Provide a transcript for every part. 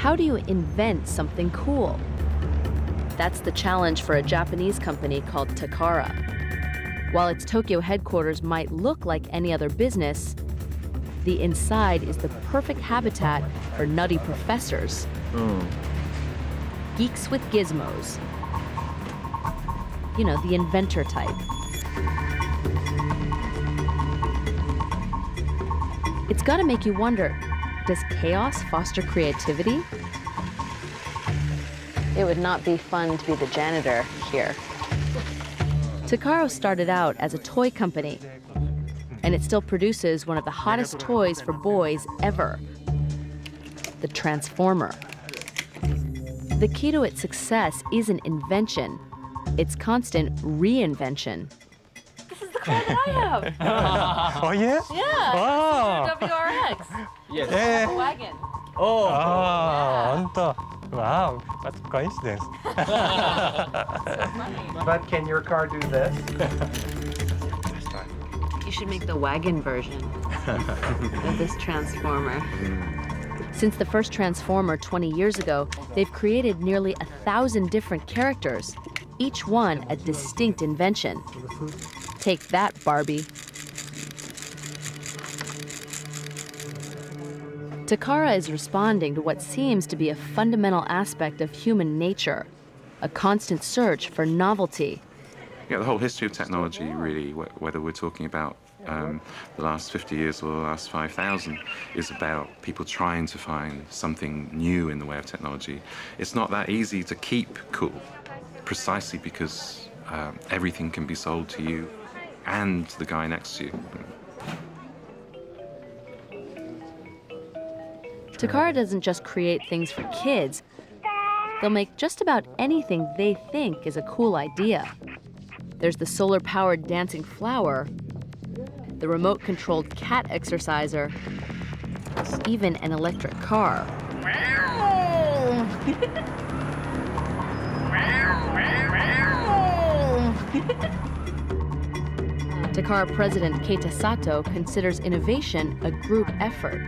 How do you invent something cool? That's the challenge for a Japanese company called Takara. While its Tokyo headquarters might look like any other business, the inside is the perfect habitat for nutty professors. Geeks with gizmos. You know, the inventor type. It's got to make you wonder, does chaos foster creativity? It would not be fun to be the janitor here. Takara started out as a toy company, and it still produces one of the hottest toys for boys ever, the Transformer. The key to its success isn't invention, it's constant reinvention. This is the car that I have. Oh, yeah? Yeah, Oh. WRX. Yes. Yeah. A wagon. Oh. honto. Wow, that's a coincidence. But can your car do this? You should make the wagon version of this Transformer. Since the first Transformer 20 years ago, they've created nearly 1,000 different characters, each one a distinct invention. Take that, Barbie. Takara is responding to what seems to be a fundamental aspect of human nature, a constant search for novelty. Yeah, the whole history of technology, really, whether we're talking about the last 50 years or the last 5,000, is about people trying to find something new in the way of technology. It's not that easy to keep cool, precisely because everything can be sold to you and the guy next to you. Takara doesn't just create things for kids. They'll make just about anything they think is a cool idea. There's the solar-powered dancing flower, the remote-controlled cat exerciser, even an electric car. Takara president Keita Sato considers innovation a group effort.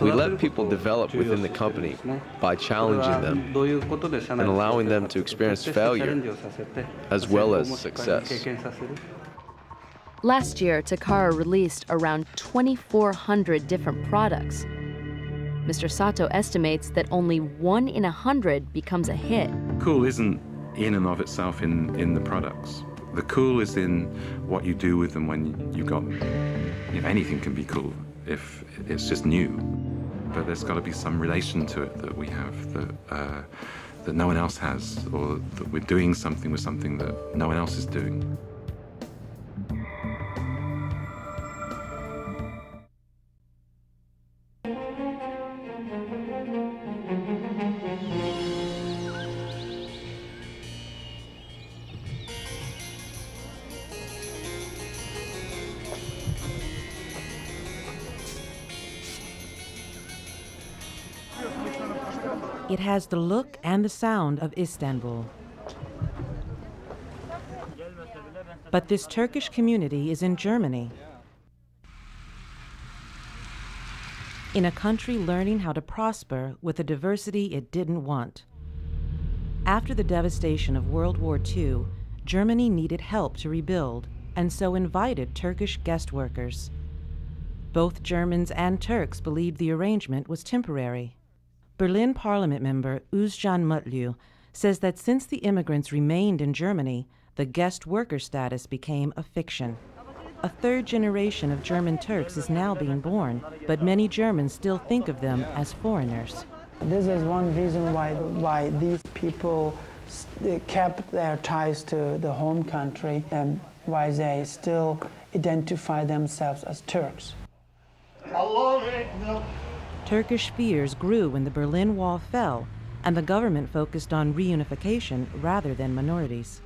We let people develop within the company by challenging them and allowing them to experience failure as well as success. Last year, Takara released around 2,400 different products. Mr. Sato estimates that only 1 in 100 becomes a hit. Cool isn't in and of itself in the products. The cool is in what you do with them when you got them. If anything can be cool if it's just new, but there's got to be some relation to it that we have that no one else has, or that we're doing something with something that no one else is doing. It has the look and the sound of Istanbul. But this Turkish community is in Germany, in a country learning how to prosper with a diversity it didn't want. After the devastation of World War II, Germany needed help to rebuild, and so invited Turkish guest workers. Both Germans and Turks believed the arrangement was temporary. Berlin Parliament member Özcan Mutlu says that since the immigrants remained in Germany, the guest worker status became a fiction. A third generation of German Turks is now being born, but many Germans still think of them as foreigners. This is one reason why these people kept their ties to the home country and why they still identify themselves as Turks. Turkish fears grew when the Berlin Wall fell, and the government focused on reunification rather than minorities.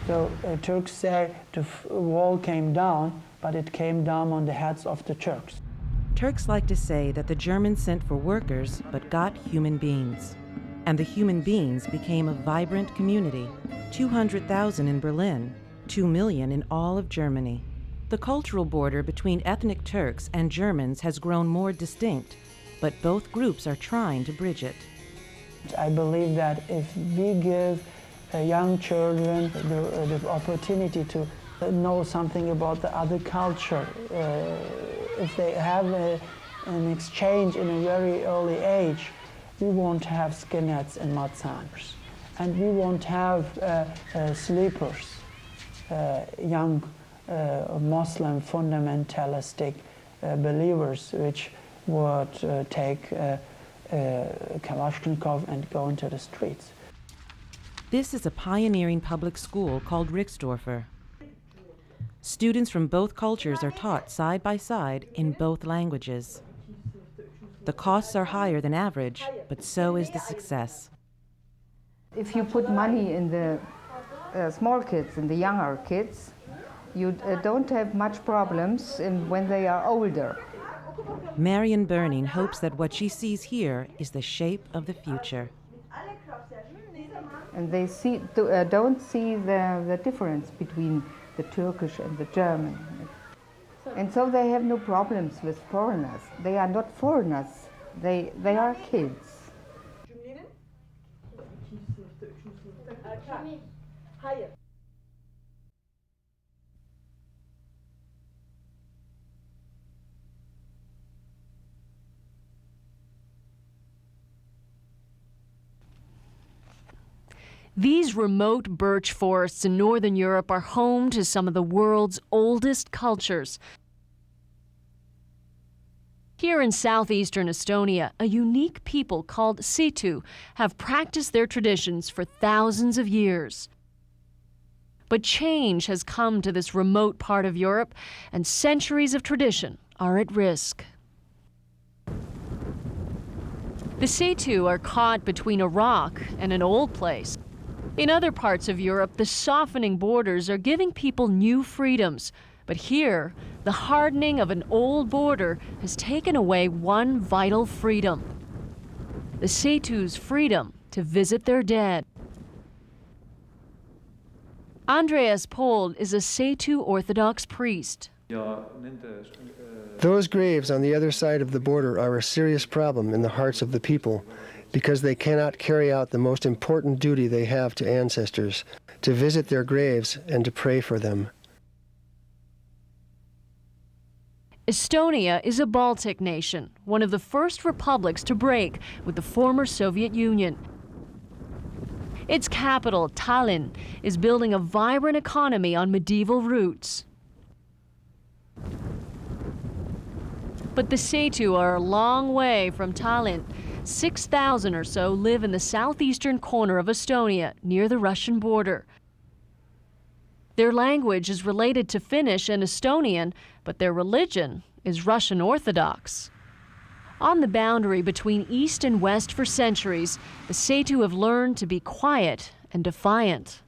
So Turks say the wall came down, but it came down on the heads of the Turks. Turks like to say that the Germans sent for workers but got human beings. And the human beings became a vibrant community, 200,000 in Berlin, 2 million in all of Germany. The cultural border between ethnic Turks and Germans has grown more distinct, but both groups are trying to bridge it. I believe that if we give young children the opportunity to know something about the other culture, if they have an exchange in a very early age, we won't have skinheads and matzahs, and we won't have sleepers, young Muslim fundamentalistic believers which would take Kalashnikov and go into the streets. This is a pioneering public school called Rixdorfer. Students from both cultures are taught side by side in both languages. The costs are higher than average, but so is the success. If you put money in the small kids, in the younger kids, you don't have much problems when they are older. Marion Burning hopes that what she sees here is the shape of the future. And they don't see the difference between the Turkish and the German. And so they have no problems with foreigners. They are not foreigners, they are kids. These remote birch forests in northern Europe are home to some of the world's oldest cultures. Here in southeastern Estonia, a unique people called Setu have practiced their traditions for thousands of years. But change has come to this remote part of Europe, and centuries of tradition are at risk. The Setu are caught between a rock and an old place. In other parts of Europe, the softening borders are giving people new freedoms. But here, the hardening of an old border has taken away one vital freedom: the Setu's freedom to visit their dead. Andreas Pold is a Setu Orthodox priest. Those graves on the other side of the border are a serious problem in the hearts of the people, because they cannot carry out the most important duty they have to ancestors, to visit their graves and to pray for them. Estonia is a Baltic nation, one of the first republics to break with the former Soviet Union. Its capital, Tallinn, is building a vibrant economy on medieval roots. But the Setu are a long way from Tallinn. 6,000 or so live in the southeastern corner of Estonia, near the Russian border. Their language is related to Finnish and Estonian, but their religion is Russian Orthodox. On the boundary between East and West for centuries, the Setu have learned to be quiet and defiant.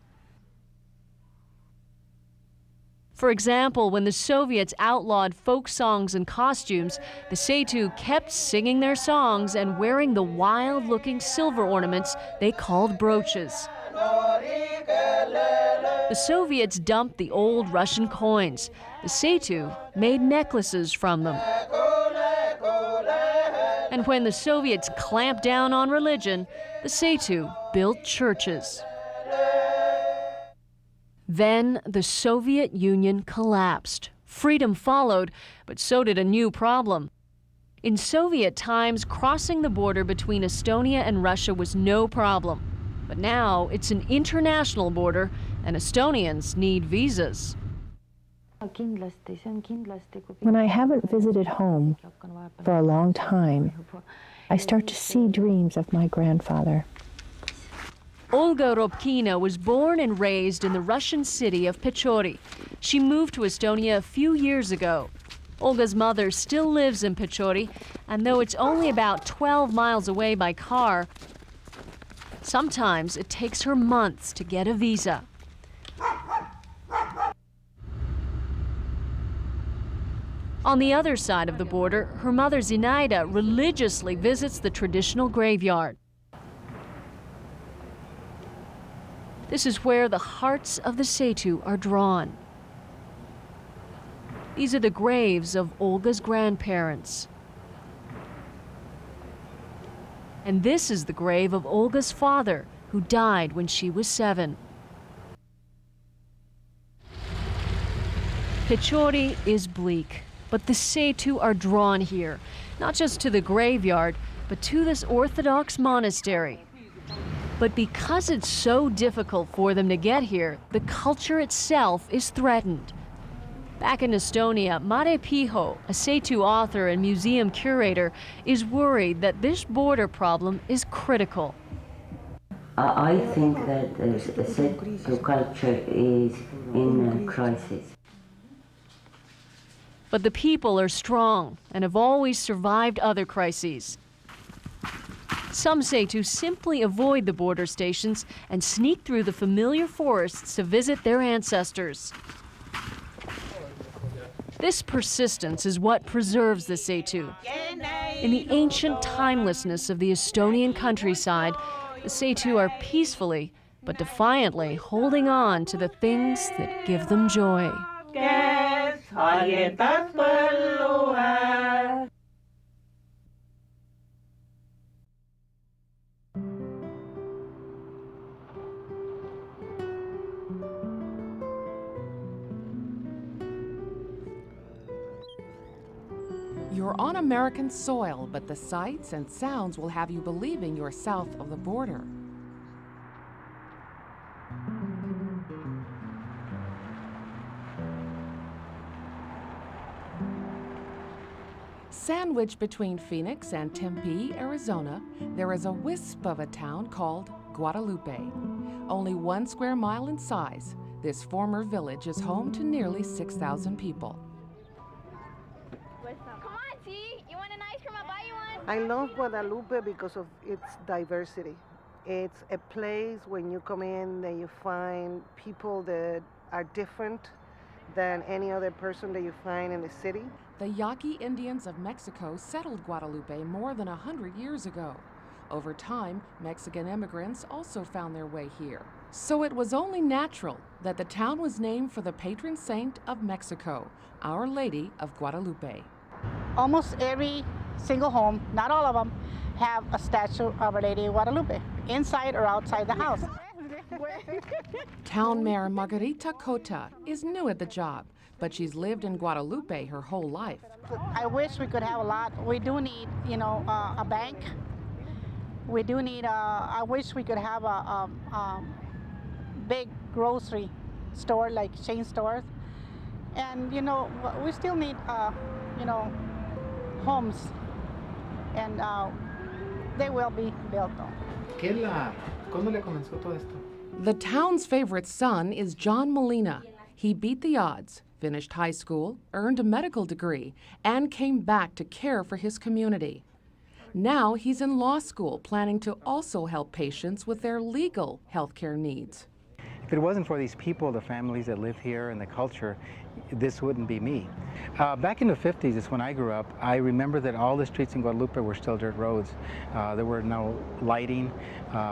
For example, when the Soviets outlawed folk songs and costumes, the Setu kept singing their songs and wearing the wild-looking silver ornaments they called brooches. The Soviets dumped the old Russian coins. The Setu made necklaces from them. And when the Soviets clamped down on religion, the Setu built churches. Then the Soviet Union collapsed. Freedom followed, but so did a new problem. In Soviet times, crossing the border between Estonia and Russia was no problem. But now it's an international border, and Estonians need visas. When I haven't visited home for a long time, I start to see dreams of my grandfather. Olga Robkina was born and raised in the Russian city of Pechori. She moved to Estonia a few years ago. Olga's mother still lives in Pechori, and though it's only about 12 miles away by car, sometimes it takes her months to get a visa. On the other side of the border, her mother Zinaida religiously visits the traditional graveyard. This is where the hearts of the Setu are drawn. These are the graves of Olga's grandparents. And this is the grave of Olga's father, who died when she was 7. Pechori is bleak, but the Setu are drawn here, not just to the graveyard, but to this Orthodox monastery. But because it's so difficult for them to get here, the culture itself is threatened. Back in Estonia, Mare Piho, a Setu author and museum curator, is worried that this border problem is critical. I think that the Setu culture is in a crisis. But the people are strong and have always survived other crises. Some Setu simply avoid the border stations and sneak through the familiar forests to visit their ancestors. This persistence is what preserves the Setu. In the ancient timelessness of the Estonian countryside, the Setu are peacefully but defiantly holding on to the things that give them joy. You're on American soil, but the sights and sounds will have you believing you're south of the border. Sandwiched between Phoenix and Tempe, Arizona, there is a wisp of a town called Guadalupe. Only 1 square mile in size, this former village is home to nearly 6,000 people. I love Guadalupe because of its diversity. It's a place when you come in that you find people that are different than any other person that you find in the city. The Yaqui Indians of Mexico settled Guadalupe more than 100 years ago. Over time, Mexican immigrants also found their way here. So it was only natural that the town was named for the patron saint of Mexico, Our Lady of Guadalupe. Almost every single home, not all of them, have a statue of Our Lady of Guadalupe, inside or outside the house. Town Mayor Margarita Cota is new at the job, but she's lived in Guadalupe her whole life. I wish we could have a lot. We do need, a bank. We do need I wish we could have a big grocery store, like chain stores. And, we still need, homes. And they will be built on. The town's favorite son is John Molina. He beat the odds, finished high school, earned a medical degree, and came back to care for his community. Now he's in law school, planning to also help patients with their legal healthcare needs. If it wasn't for these people, the families that live here and the culture, this wouldn't be me. Back in the 50s is when I grew up. I remember that all the streets in Guadalupe were still dirt roads. There were no lighting.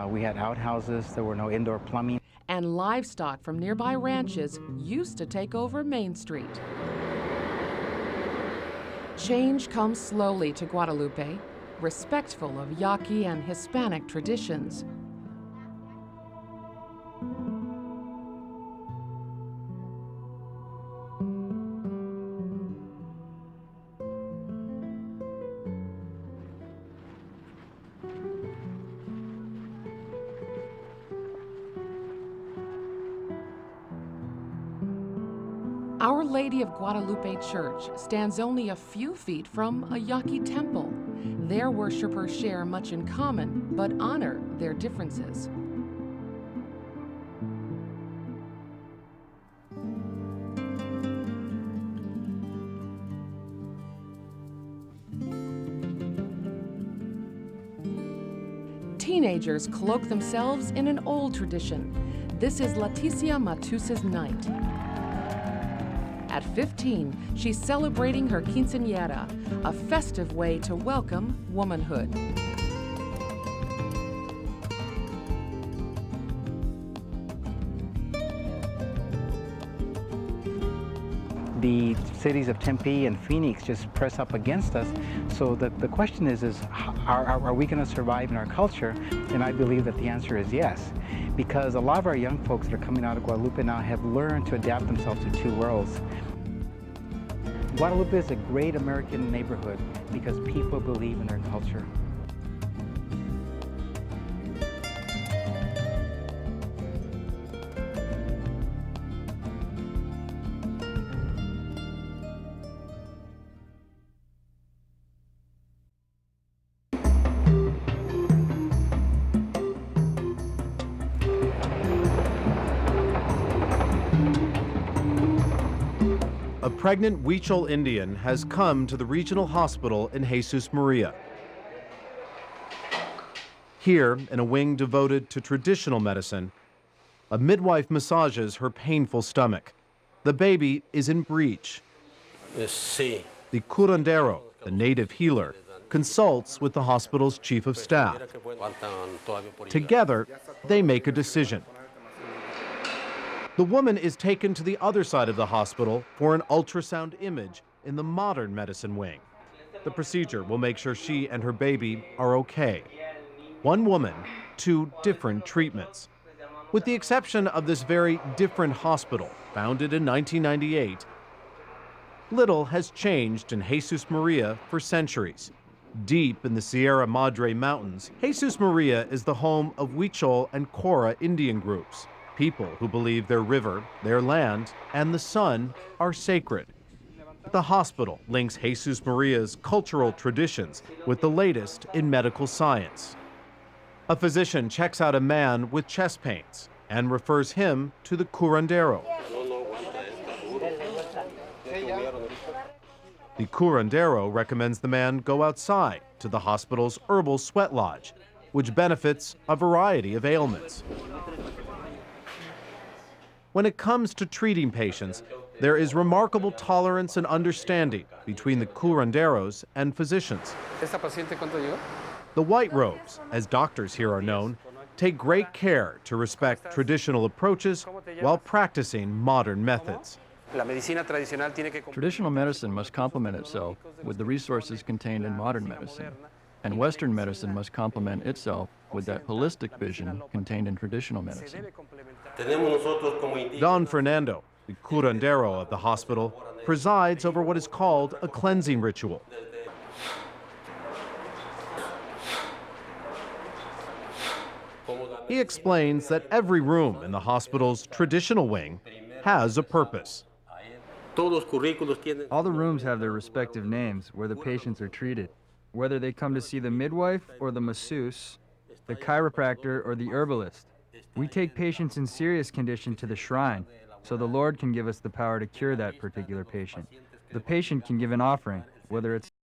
We had outhouses. There were no indoor plumbing. And livestock from nearby ranches used to take over Main Street. Change comes slowly to Guadalupe, respectful of Yaqui and Hispanic traditions. Our Lady of Guadalupe Church stands only a few feet from a Yaqui temple. Their worshipers share much in common, but honor their differences. Teenagers cloak themselves in an old tradition. This is Leticia Matus's night. At 15, she's celebrating her quinceañera, a festive way to welcome womanhood. The cities of Tempe and Phoenix just press up against us. So the question is are we going to survive in our culture? And I believe that the answer is yes, because a lot of our young folks that are coming out of Guadalupe now have learned to adapt themselves to two worlds. Guadalupe is a great American neighborhood because people believe in their culture. A pregnant Huichol Indian has come to the regional hospital in Jesus Maria. Here, in a wing devoted to traditional medicine, a midwife massages her painful stomach. The baby is in breech. The curandero, the native healer, consults with the hospital's chief of staff. Together, they make a decision. The woman is taken to the other side of the hospital for an ultrasound image in the modern medicine wing. The procedure will make sure she and her baby are okay. One woman, two different treatments. With the exception of this very different hospital, founded in 1998, little has changed in Jesus Maria for centuries. Deep in the Sierra Madre Mountains, Jesus Maria is the home of Huichol and Cora Indian groups. People who believe their river, their land, and the sun are sacred. The hospital links Jesus Maria's cultural traditions with the latest in medical science. A physician checks out a man with chest pains and refers him to the curandero. The curandero recommends the man go outside to the hospital's herbal sweat lodge, which benefits a variety of ailments. When it comes to treating patients, there is remarkable tolerance and understanding between the curanderos and physicians. The white robes, as doctors here are known, take great care to respect traditional approaches while practicing modern methods. Traditional medicine must complement itself with the resources contained in modern medicine, and Western medicine must complement itself with that holistic vision contained in traditional medicine. Don Fernando, the curandero of the hospital, presides over what is called a cleansing ritual. He explains that every room in the hospital's traditional wing has a purpose. All the rooms have their respective names where the patients are treated, whether they come to see the midwife or the masseuse, the chiropractor or the herbalist. We take patients in serious condition to the shrine, so the Lord can give us the power to cure that particular patient. The patient can give an offering, whether it's